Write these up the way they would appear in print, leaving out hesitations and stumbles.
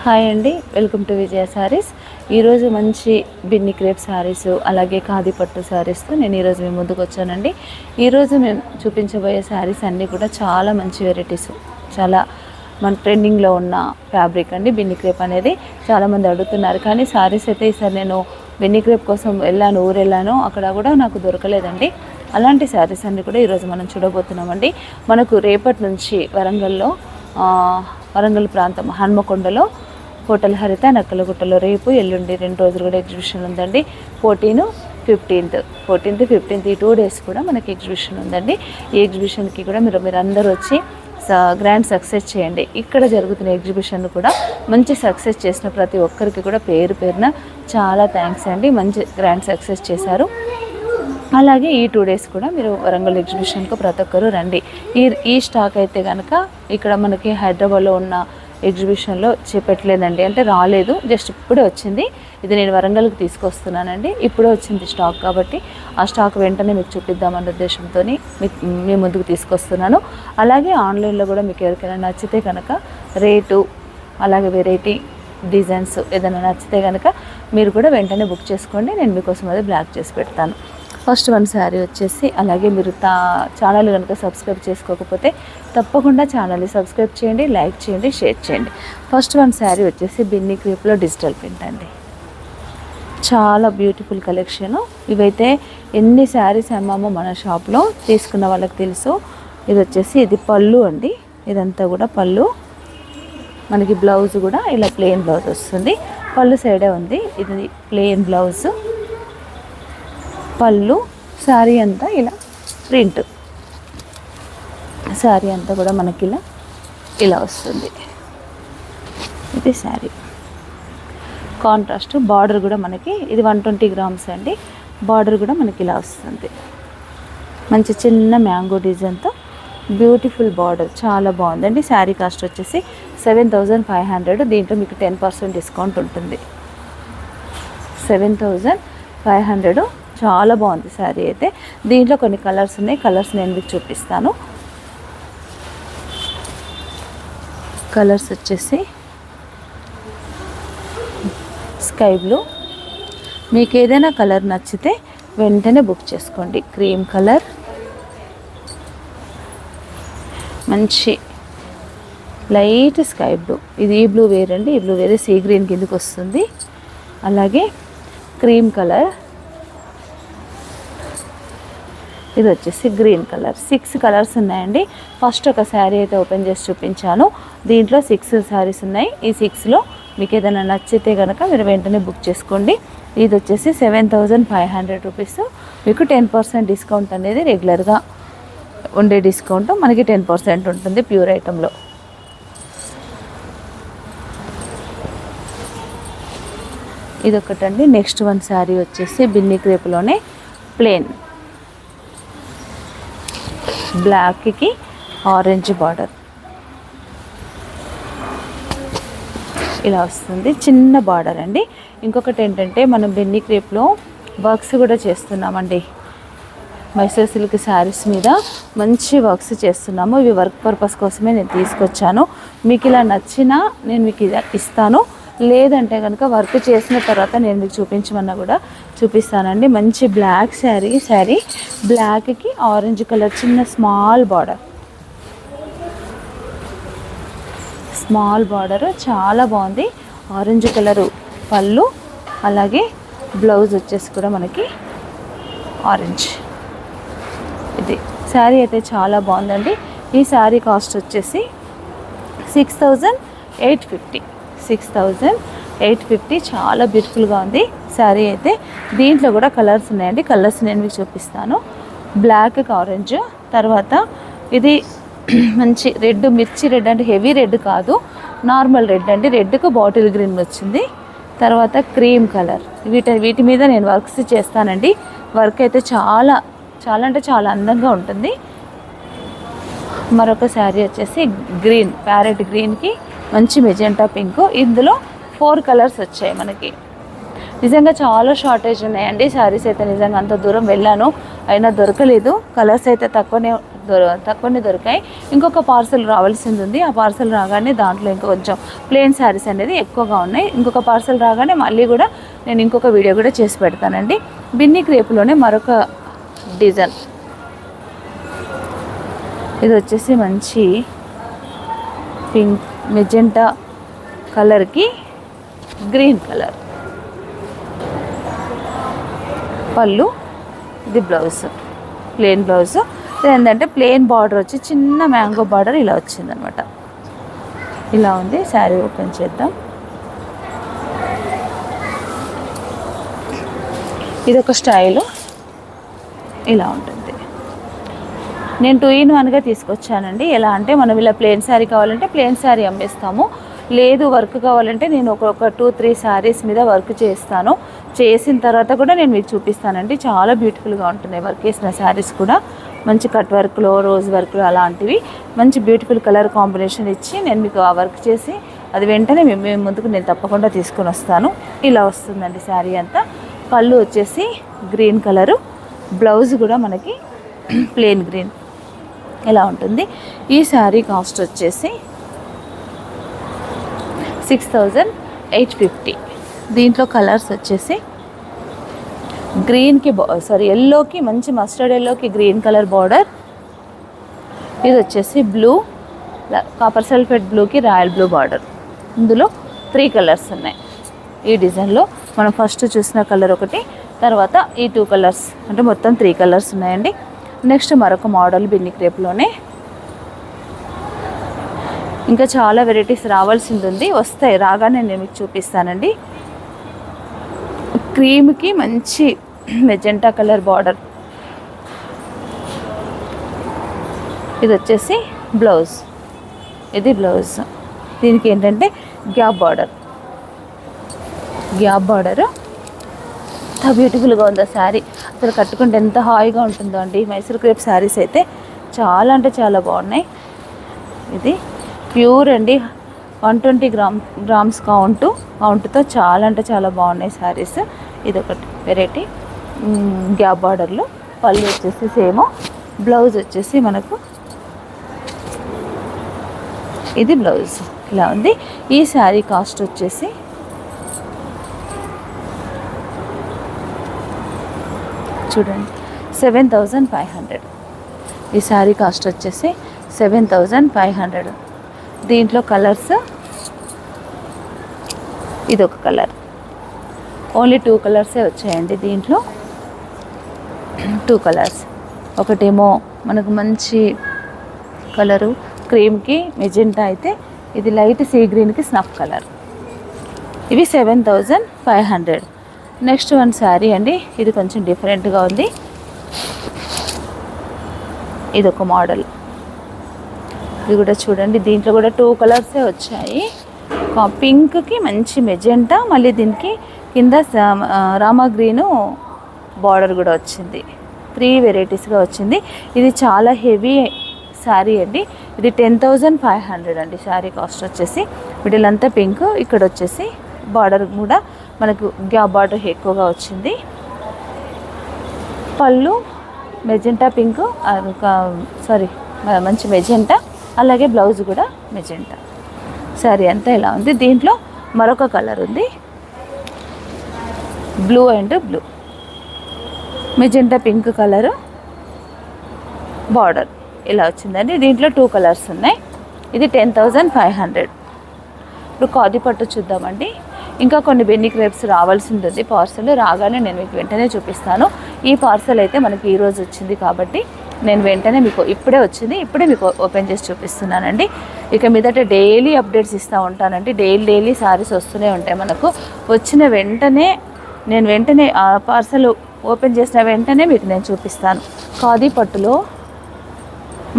Hi అండి, welcome to విజయ శారీస్. ఈరోజు మంచి బిన్ని క్రేప్ శారీస్ అలాగే ఖాదీ పట్టు శారీస్తో నేను ఈరోజు మీ ముందుకు వచ్చానండి. ఈరోజు మేము చూపించబోయే శారీస్ అన్నీ కూడా చాలా మంచి వెరైటీస్, చాలా మన ట్రెండింగ్లో ఉన్న ఫ్యాబ్రిక్ అండి. బిన్ని క్రేప్ అనేది చాలామంది అడుగుతున్నారు, కానీ శారీస్ అయితే ఈసారి నేను బిన్ని క్రేప్ కోసం ఊరు వెళ్ళాను, అక్కడ కూడా నాకు దొరకలేదండి. అలాంటి శారీస్ అన్నీ కూడా ఈరోజు మనం చూడబోతున్నామండి. మనకు రేపటి నుంచి వరంగల్ ప్రాంతం హన్మకొండలో హోటల్ హరిత నక్కలగుట్టలో రేపు ఎల్లుండి 2 రోజులు కూడా ఎగ్జిబిషన్ ఉందండి. 14th, 15th ఈ 2 days కూడా మనకి ఎగ్జిబిషన్ ఉందండి. ఈ ఎగ్జిబిషన్కి కూడా మీరు అందరూ వచ్చి గ్రాండ్ సక్సెస్ చేయండి. ఇక్కడ జరుగుతున్న ఎగ్జిబిషన్ కూడా మంచి సక్సెస్ చేసిన ప్రతి ఒక్కరికి కూడా పేరున చాలా థ్యాంక్స్ అండి. మంచి గ్రాండ్ సక్సెస్ చేశారు. అలాగే ఈ 2 days కూడా మీరు వరంగల్ ఎగ్జిబిషన్కు ప్రతి ఒక్కరు రండి. ఈ స్టాక్ అయితే కనుక ఇక్కడ మనకి హైదరాబాద్లో ఉన్న ఎగ్జిబిషన్లో పెట్టలేదండి, అంటే రాలేదు, జస్ట్ ఇప్పుడే వచ్చింది. ఇది నేను వరంగల్కి తీసుకొస్తున్నానండి, ఇప్పుడే వచ్చింది స్టాక్, కాబట్టి ఆ స్టాక్ వెంటనే మీకు చూపిద్దామన్న ఉద్దేశంతో మీ ముందుకు తీసుకొస్తున్నాను. అలాగే ఆన్లైన్లో కూడా మీకు ఎవరికైనా నచ్చితే కనుక రేటు అలాగే వెరైటీ డిజైన్స్ ఏదైనా నచ్చితే కనుక మీరు కూడా వెంటనే బుక్ చేసుకోండి. నేను మీకోసం అది బ్లాక్ చేసి పెడతాను. ఫస్ట్ వన్ శారీ వచ్చేసి, అలాగే మీరు ఛానల్ కనుక సబ్స్క్రైబ్ చేసుకోకపోతే తప్పకుండా ఛానల్ని సబ్స్క్రైబ్ చేయండి, లైక్ చేయండి, షేర్ చేయండి. ఫస్ట్ వన్ శారీ వచ్చేసి బిన్ని క్రేప్లో డిజిటల్ ప్రింట్ అండి. చాలా బ్యూటిఫుల్ కలెక్షను. ఇవైతే ఎన్ని శారీస్ అమ్మామో మన షాప్లో, తీసుకున్న వాళ్ళకి తెలుసు. ఇది వచ్చేసి ఇది పళ్ళు అండి, ఇదంతా కూడా పళ్ళు. మనకి బ్లౌజ్ కూడా ఇలా ప్లెయిన్ బ్లౌజ్ వస్తుంది, పళ్ళు సైడే ఉంది. ఇది ప్లెయిన్ బ్లౌజ్, పళ్ళు, శారీ అంతా ఇలా ప్రింట్, శారీ అంతా కూడా మనకి ఇలా వస్తుంది. ఇది శారీ కాంట్రాస్ట్. బార్డర్ కూడా మనకి ఇది 120 grams అండి. బార్డర్ కూడా మనకి ఇలా వస్తుంది, మంచి చిన్న మ్యాంగో డిజైన్తో బ్యూటిఫుల్ బార్డర్, చాలా బాగుందండి. శారీ కాస్ట్ వచ్చేసి 7500. దీంట్లో మీకు 10% డిస్కౌంట్ ఉంటుంది. 7500, చాలా బాగుంది శారీ అయితే. దీంట్లో కొన్ని కలర్స్ ఉన్నాయి, కలర్స్ నేను మీకు చూపిస్తాను. కలర్స్ వచ్చేసి స్కై బ్లూ. మీకు ఏదైనా కలర్ నచ్చితే వెంటనే బుక్ చేసుకోండి. క్రీమ్ కలర్, మంచి లైట్ స్కై బ్లూ. ఇది ఈ బ్లూ వేరండి, ఈ బ్లూ వేరే సీ గ్రీన్ కిందకి వస్తుంది. అలాగే క్రీమ్ కలర్, ఇది వచ్చేసి గ్రీన్ కలర్. 6 కలర్స్ ఉన్నాయండి. ఫస్ట్ ఒక శారీ అయితే ఓపెన్ చేసి చూపించాను, దీంట్లో 6 శారీస్ ఉన్నాయి. ఈ 6లో మీకు ఏదైనా నచ్చితే కనుక మీరు వెంటనే బుక్ చేసుకోండి. ఇది వచ్చేసి 7500 రూపీస్. మీకు 10% డిస్కౌంట్ అనేది రెగ్యులర్గా ఉండే డిస్కౌంట్ మనకి 10% ఉంటుంది ప్యూర్ ఐటెంలో. ఇదొకటండి. నెక్స్ట్ వన్ శారీ వచ్చేసి బిన్ని క్రేప్లోనే ప్లెయిన్ బ్లాక్కి ఆరెంజ్ బార్డర్ ఇలా వస్తుంది, చిన్న బార్డర్ అండి. ఇంకొకటి ఏంటంటే మనం బిన్ని క్రేప్లో వర్క్స్ కూడా చేస్తున్నామండి. మైసూర్ సిల్క్ శారీస్ మీద మంచి వర్క్స్ చేస్తున్నాము. ఇవి వర్క్ పర్పస్ కోసమే నేను తీసుకొచ్చాను. మీకు ఇలా నచ్చినా నేను మీకు ఇది ఇస్తాను, లేదంటే కనుక వర్క్ చేసిన తర్వాత నేను మీకు చూపించమన్నా కూడా చూపిస్తానండి. మంచి బ్లాక్ శారీ బ్లాక్కి ఆరెంజ్ కలర్ చిన్న స్మాల్ బార్డర్ చాలా బాగుంది. ఆరెంజ్ కలరు పళ్ళు, అలాగే బ్లౌజ్ వచ్చేసి కూడా మనకి ఆరెంజ్. ఇది శారీ అయితే చాలా బాగుందండి. ఈ శారీ కాస్ట్ వచ్చేసి 6850. 6850, చాలా బ్యూటిఫుల్గా ఉంది శారీ అయితే. దీంట్లో కూడా కలర్స్ ఉన్నాయండి, కలర్స్ నేను మీకు చూపిస్తాను. బ్లాక్ ఆరెంజ్, తర్వాత ఇది మంచి రెడ్, మిర్చి రెడ్ అంటే హెవీ రెడ్ కాదు, నార్మల్ రెడ్ అండి. రెడ్కు బాటిల్ గ్రీన్ వచ్చింది. తర్వాత క్రీమ్ కలర్. వీటి మీద నేను వర్క్స్ చేస్తానండి. వర్క్ అయితే చాలా అంటే చాలా అందంగా ఉంటుంది. మరొక శారీ వచ్చేసి గ్రీన్, ప్యారెట్ గ్రీన్కి మంచి మెజెంటా పింక్. ఇందులో 4 కలర్స్ వచ్చాయి మనకి. నిజంగా చాలా షార్టేజ్ ఉన్నాయండి శారీస్ అయితే. నిజంగా అంత దూరం వెళ్ళాను అయినా దొరకలేదు. కలర్స్ అయితే తక్కువనే కొన్ని దొరికాయి. ఇంకొక పార్సల్ రావాల్సింది ఉంది. ఆ పార్సల్ రాగానే దాంట్లో ఇంకా కొంచెం ప్లెయిన్ శారీస్ అనేది ఎక్కువగా ఉన్నాయి. ఇంకొక పార్సల్ రాగానే మళ్ళీ కూడా నేను ఇంకొక వీడియో కూడా చేసి పెడతానండి. బిన్ని క్రేపులోనే మరొక డిజైన్. ఇది వచ్చేసి మంచి పింక్ మెజెంటా కలర్కి గ్రీన్ కలర్ పళ్ళు. ఇది బ్లౌజ్, ప్లెయిన్ బ్లౌజ్. ఏంటంటే ప్లెయిన్ బార్డర్ వచ్చి చిన్న మ్యాంగో బార్డర్ ఇలా వచ్చిందనమాట. ఇలా ఉంది. శారీ ఓపెన్ చేద్దాం. ఇదొక స్టైలు ఇలా ఉంటుంది. నేను 2 in 1గా తీసుకొచ్చానండి. ఎలా అంటే మనం ఇలా ప్లెయిన్ శారీ కావాలంటే ప్లెయిన్ శారీ అమ్మేస్తాము, లేదు వర్క్ కావాలంటే నేను ఒక 2-3 శారీస్ మీద వర్క్ చేస్తాను. చేసిన తర్వాత కూడా నేను మీకు చూపిస్తానండి. చాలా బ్యూటిఫుల్గా ఉంటున్నాయి వర్క్ వేసిన శారీస్ కూడా. మంచి కట్ వర్క్లో, రోజ్ వర్క్లో అలాంటివి మంచి బ్యూటిఫుల్ కలర్ కాంబినేషన్ ఇచ్చి నేను మీకు ఆ వర్క్ చేసి అది వెంటనే మేము ముందుకు నేను తప్పకుండా తీసుకొని వస్తాను. ఇలా వస్తుందండి శారీ అంతా. పళ్ళు వచ్చేసి గ్రీన్ కలరు, బ్లౌజ్ కూడా మనకి ప్లెయిన్ గ్రీన్ ఇలా ఉంటుంది. ఈ శారీ కాస్ట్ వచ్చేసి 6,850. దీంట్లో కలర్స్ వచ్చేసి గ్రీన్కి ఎల్లోకి మంచి మస్టర్డ్ ఎల్లోకి గ్రీన్ కలర్ బార్డర్. ఇది వచ్చేసి బ్లూ, కాపర్ సల్ఫేట్ బ్లూకి రాయల్ బ్లూ బార్డర్. ఇందులో 3 కలర్స్ ఉన్నాయి. ఈ డిజైన్లో మనం ఫస్ట్ చూసిన కలర్ ఒకటి, తర్వాత ఈ 2 కలర్స్, అంటే మొత్తం 3 కలర్స్ ఉన్నాయండి. నెక్స్ట్ మరొక మోడల్ బిన్ని క్రేప్లోనే ఇంకా చాలా వెరైటీస్ రావాల్సింది ఉంది. వస్తాయి, రాగానే నేను మీకు చూపిస్తానండి. క్రీమ్కి మంచి మెజెంటా కలర్ బార్డర్. ఇది వచ్చేసి బ్లౌజ్, ఇది బ్లౌజ్. దీనికి ఏంటంటే గ్యాప్ బార్డర్. ఎంత బ్యూటిఫుల్గా ఉందో శారీ. అసలు కట్టుకుంటే ఎంత హాయిగా ఉంటుందో అండి. మైసూర్ క్రేప్ శారీస్ అయితే చాలా అంటే చాలా బాగున్నాయి. ఇది ప్యూర్ అండి, 120 గ్రామ్స్ కౌంట్తో చాలా అంటే చాలా బాగున్నాయి శారీస్. ఇది ఒకటి వెరైటీ గ్యాప్ బార్డర్లో. పళ్ళు వచ్చేసి సేమ్, బ్లౌజ్ వచ్చేసి మనకు ఇది బ్లౌజ్ ఇలా ఉంది. ఈ శారీ కాస్ట్ వచ్చేసి చూడండి 7,500. ఈ శారీ కాస్ట్ వచ్చేసి 7,500. దీంట్లో కలర్స్ ఇదొక కలర్, ఓన్లీ 2 కలర్సే వచ్చాయండి. దీంట్లో 2 కలర్స్. ఒకటేమో మనకు మంచి కలరు క్రీమ్కి మెజెంటా అయితే, ఇది లైట్ సీ గ్రీన్కి స్నఫ్ కలర్. ఇవి 7,500. నెక్స్ట్ వన్ శారీ అండి. ఇది కొంచెం డిఫరెంట్గా ఉంది. ఇది ఒక మోడల్. ఇది కూడా చూడండి, దీంట్లో కూడా 2 కలర్సే వచ్చాయి. పింక్కి మంచి మెజెంటా, మళ్ళీ దీనికి కింద రామా గ్రీను బార్డర్ కూడా వచ్చింది. 3 వెరైటీస్గా వచ్చింది. ఇది చాలా హెవీ శారీ అండి. ఇది 10,500 అండి శారీ కాస్ట్ వచ్చేసి. మిడిల్ పింక్, ఇక్కడ వచ్చేసి బార్డర్ కూడా మనకు గ్యాప్ బార్డర్ ఎక్కువగా వచ్చింది. పళ్ళు మెజెంటా పింక్, మంచి మెజెంటా, అలాగే బ్లౌజ్ కూడా మెజెంటా. శారీ అంతా ఇలా ఉంది. దీంట్లో మరొక కలర్ ఉంది, blue and blue, magenta pink colour border ఇలా వచ్చిందండి. దీంట్లో 2 కలర్స్ ఉన్నాయి. ఇది 10,500. ఇప్పుడు ఖాదీ పట్టు చూద్దామండి. ఇంకా కొన్ని బెన్నీ క్రేప్స్ రావాల్సింది ఉంది. పార్సల్ రాగానే నేను మీకు వెంటనే చూపిస్తాను. ఈ పార్సల్ అయితే మనకి ఈరోజు వచ్చింది కాబట్టి నేను వెంటనే మీకు ఇప్పుడే మీకు ఓపెన్ చేసి చూపిస్తున్నానండి. ఇక మీదట డైలీ అప్డేట్స్ ఇస్తూ ఉంటానండి. డైలీ సారీస్ వస్తూనే ఉంటాయి మనకు. వచ్చిన వెంటనే నేను ఆ పార్సల్ ఓపెన్ చేసిన వెంటనే మీకు నేను చూపిస్తాను. ఖాదీ పట్టులో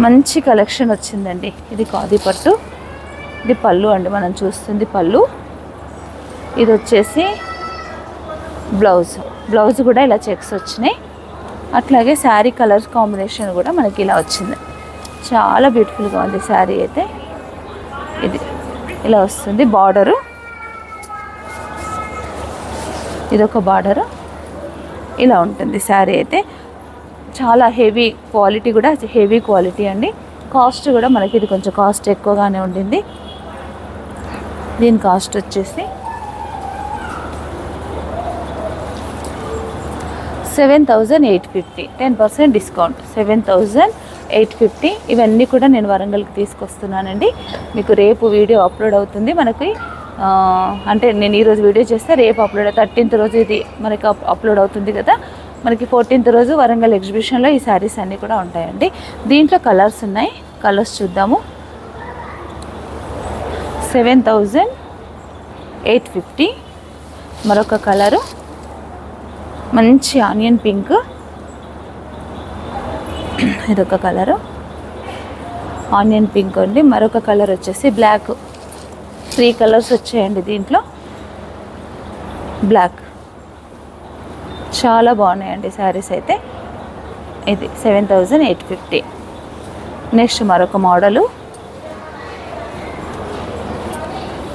మంచి కలెక్షన్ వచ్చిందండి. ఇది ఖాదీ పట్టు. ఇది పళ్ళు అండి, మనం చూస్తుంది పళ్ళు. ఇది వచ్చేసి బ్లౌజ్ కూడా ఇలా చెక్స్ వచ్చినాయి. అట్లాగే శారీ కలర్స్ కాంబినేషన్ కూడా మనకి ఇలా వచ్చింది. చాలా బ్యూటిఫుల్గా ఉంది శారీ అయితే. ఇది ఇలా వస్తుంది బార్డరు. ఇదొక బార్డరు ఇలా ఉంటుంది శారీ అయితే. చాలా హెవీ క్వాలిటీ కూడా హెవీ క్వాలిటీ అండి. కాస్ట్ కూడా మనకి ఇది కొంచెం కాస్ట్ ఎక్కువగానే ఉండింది. దీని కాస్ట్ వచ్చేసి 7,850, 10% డిస్కౌంట్, 7,850. ఇవన్నీ కూడా నేను వరంగల్కి తీసుకొస్తున్నానండి. మీకు రేపు వీడియో అప్లోడ్ అవుతుంది మనకి. అంటే నేను ఈరోజు వీడియో చేస్తే రేపు అప్లోడ్ 13th రోజు ఇది మనకి అప్లోడ్ అవుతుంది కదా. మనకి 14th రోజు వరంగల్ ఎగ్జిబిషన్లో ఈ శారీస్ అన్నీ కూడా ఉంటాయండి. దీంట్లో కలర్స్ ఉన్నాయి, కలర్స్ చూద్దాము. 7,850. మరొక కలరు మంచి ఆనియన్ పింక్, ఇదొక కలరు ఆనియన్ పింక్ అండి. మరొక కలర్ వచ్చేసి బ్లాక్. 3 కలర్స్ వచ్చాయండి దీంట్లో. బ్లాక్ చాలా బాగున్నాయండి శారీస్ అయితే. ఇది 7,850. నెక్స్ట్ మరొక మోడలు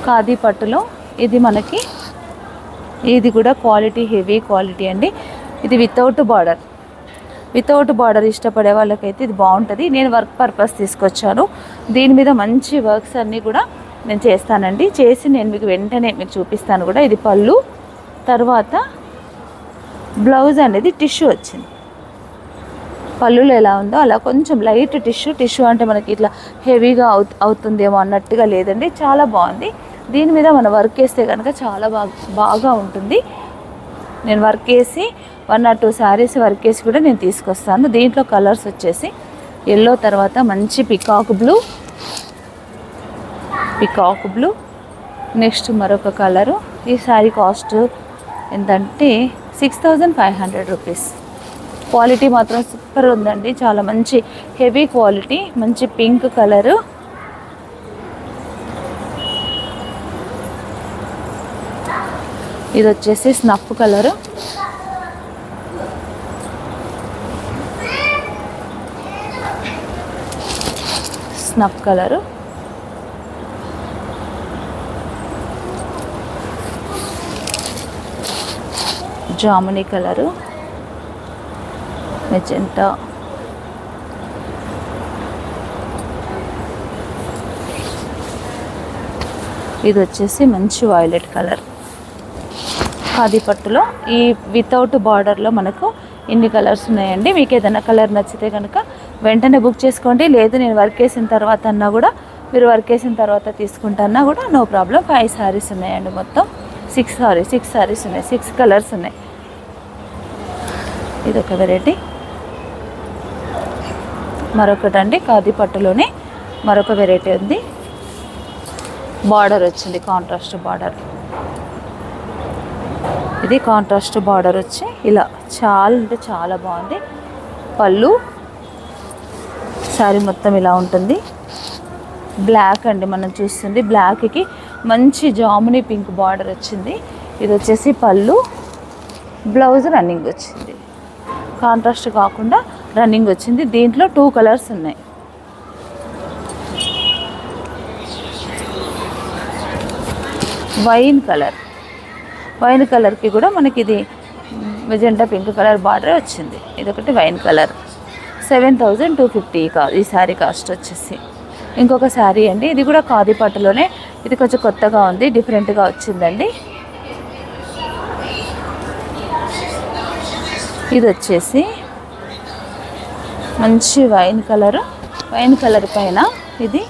ఖాదీ పట్టులో. ఇది మనకి ఇది కూడా క్వాలిటీ హెవీ క్వాలిటీ అండి. ఇది వితౌట్ బార్డర్ ఇష్టపడే వాళ్ళకైతే ఇది బాగుంటుంది. నేను వర్క్ పర్పస్ తీసుకొచ్చాను. దీని మీద మంచి వర్క్స్ అన్నీ కూడా నేను చేస్తానండి. చేసి నేను మీకు వెంటనే మీకు చూపిస్తాను కూడా. ఇది పళ్ళు, తర్వాత బ్లౌజ్ అనేది టిష్యూ వచ్చింది. పళ్ళులో ఎలా ఉందో అలా కొంచెం లైట్ టిష్యూ అంటే మనకి ఇట్లా హెవీగా అవుతుందేమో అన్నట్టుగా లేదండి, చాలా బాగుంది. దీని మీద మనం వర్క్ వేస్తే కనుక చాలా బాగా ఉంటుంది. నేను వర్క్ వేసి 1 or 2 శారీస్ వర్క్ వేసి కూడా నేను తీసుకొస్తాను. దీంట్లో కలర్స్ వచ్చేసి ఎల్లో, తర్వాత మంచి పికాక్ బ్లూ. నెక్స్ట్ మరొక కలరు. ఈ శారీ కాస్ట్ ఎంతంటే 6,500 రూపీస్. క్వాలిటీ మాత్రం సూపర్ ఉందండి, చాలా మంచి హెవీ క్వాలిటీ. మంచి పింక్ కలరు. ఇది వచ్చేసి snuff colour. Jamuni colour, magenta, ఇది వచ్చేసి మంచి వైలెట్ కలర్. ఖాదీ పట్టులో ఈ వితౌట్ బార్డర్లో మనకు ఇన్ని కలర్స్ ఉన్నాయండి. మీకు ఏదైనా కలర్ నచ్చితే కనుక వెంటనే బుక్ చేసుకోండి. లేదు నేను వర్క్ వేసిన తర్వాత అన్నా కూడా, మీరు వర్క్ వేసిన తర్వాత తీసుకుంటన్నా కూడా నో ప్రాబ్లం. 5 శారీస్ ఉన్నాయండి మొత్తం. 6 శారీస్ ఉన్నాయి, 6 కలర్స్ ఉన్నాయి. ఇదొక వెరైటీ. మరొకటండి ఖాదీ పట్టులోనే మరొక వెరైటీ ఉంది. బార్డర్ వచ్చింది, కాంట్రాస్ట్ బార్డర్. ఇది కాంట్రాస్ట్ బార్డర్ వచ్చి ఇలా చాలా అంటే చాలా బాగుంది. పళ్ళు, శారీ మొత్తం ఇలా ఉంటుంది. బ్లాక్ అండి మనం చూస్తుంది. బ్లాక్కి మంచి జామునీ పింక్ బార్డర్ వచ్చింది. ఇది వచ్చేసి పళ్ళు, బ్లౌజ్ రన్నింగ్ వచ్చింది. కాంట్రాస్ట్ కాకుండా రన్నింగ్ వచ్చింది. దీంట్లో 2 కలర్స్ ఉన్నాయి. వైన్ కలర్కి కూడా మనకి ఇది మెజెంటా పింక్ కలర్ బార్డర్ వచ్చింది. ఇదొకటి వైన్ కలర్. 7,250 ఈ శారీ కాస్ట్ వచ్చేసి. ఇంకొక శారీ అండి, ఇది కూడా ఖాదీ పట్టులోనే. ఇది కొంచెం కొత్తగా ఉంది, డిఫరెంట్గా వచ్చిందండి. ఇది వచ్చేసి మంచి వైన్ కలర్ పైన ఇది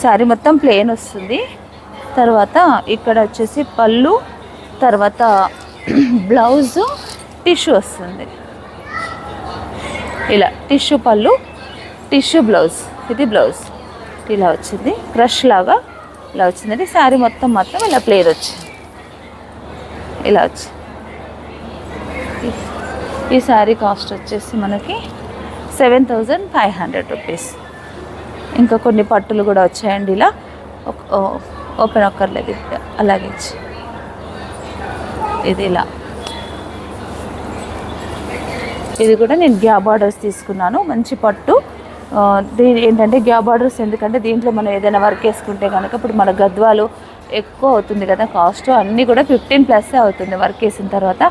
శారీ మొత్తం ప్లెయిన్ వస్తుంది. తర్వాత ఇక్కడ వచ్చేసి పళ్ళు, తర్వాత బ్లౌజు టిష్యూ వస్తుంది. ఇలా టిష్యూ పళ్ళు, టిష్యూ బ్లౌజ్. ఇది బ్లౌజ్ ఇలా వచ్చింది, క్రష్ లాగా ఇలా వచ్చిందండి. శారీ మొత్తం ఇలా ప్లేన్ వచ్చింది, ఇలా వచ్చింది. ఈ శారీ కాస్ట్ వచ్చేసి మనకి 7,500 రూపీస్. ఇంకా కొన్ని పట్టులు కూడా వచ్చాయండి. ఇలా ఓపెన్ ఒక్కర్లేదు, అలాగే ఇది ఇలా. ఇది కూడా నేను గ్యాప్ బార్డర్స్ తీసుకున్నాను, మంచి పట్టు. దీని ఏంటంటే గ్యాప్ బార్డర్స్ ఎందుకంటే దీంట్లో మనం ఏదైనా వర్క్ వేసుకుంటే కనుక ఇప్పుడు మన గద్వాలు ఎక్కువ అవుతుంది కదా కాస్ట్, అన్నీ కూడా 15+ అవుతుంది వర్క్ వేసిన తర్వాత.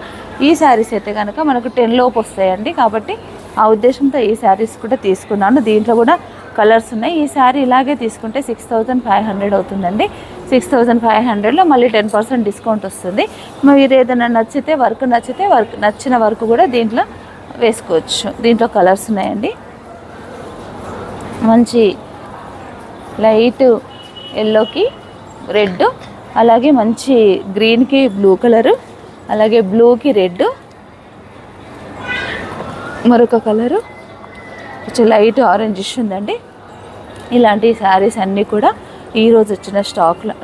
ఈ శారీస్ అయితే కనుక మనకు 10 లోపు వస్తాయండి, కాబట్టి ఆ ఉద్దేశంతో ఈ శారీస్ కూడా తీసుకున్నాను. దీంట్లో కూడా కలర్స్ ఉన్నాయి. ఈ శారీ ఇలాగే తీసుకుంటే 6500 అవుతుందండి. 6500లో మళ్ళీ 10% డిస్కౌంట్ వస్తుంది. మీరు ఏదైనా నచ్చితే వర్క్ నచ్చిన వర్క్ కూడా దీంట్లో వేసుకోవచ్చు. దీంట్లో కలర్స్ ఉన్నాయండి. మంచి లైట్ ఎల్లోకి రెడ్, అలాగే మంచి గ్రీన్కి బ్లూ కలరు, అలాగే బ్లూకి రెడ్, మరొక కలరు కొంచెం లైట్ ఆరెంజ్ ఉందండి. ఇలాంటి శారీస్ అన్నీ కూడా ఈరోజు వచ్చిన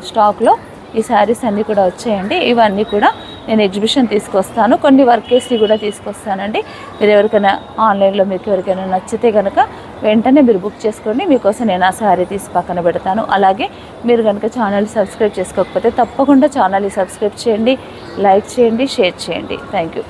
స్టాక్లో ఈ శారీస్ అన్నీ కూడా వచ్చాయండి. ఇవన్నీ కూడా నేను ఎగ్జిబిషన్ తీసుకొస్తాను. కొన్ని వర్కేస్ని కూడా తీసుకొస్తానండి. మీరు ఎవరికైనా ఆన్లైన్లో మీకు ఎవరికైనా నచ్చితే కనుక వెంటనే మీరు బుక్ చేసుకోండి. మీకోసం నేను ఆ శారీ తీసి పక్కన పెడతాను. అలాగే మీరు కనుక ఛానల్ సబ్స్క్రైబ్ చేసుకోకపోతే తప్పకుండా ఛానల్ని సబ్స్క్రైబ్ చేయండి, లైక్ చేయండి, షేర్ చేయండి. Thank you.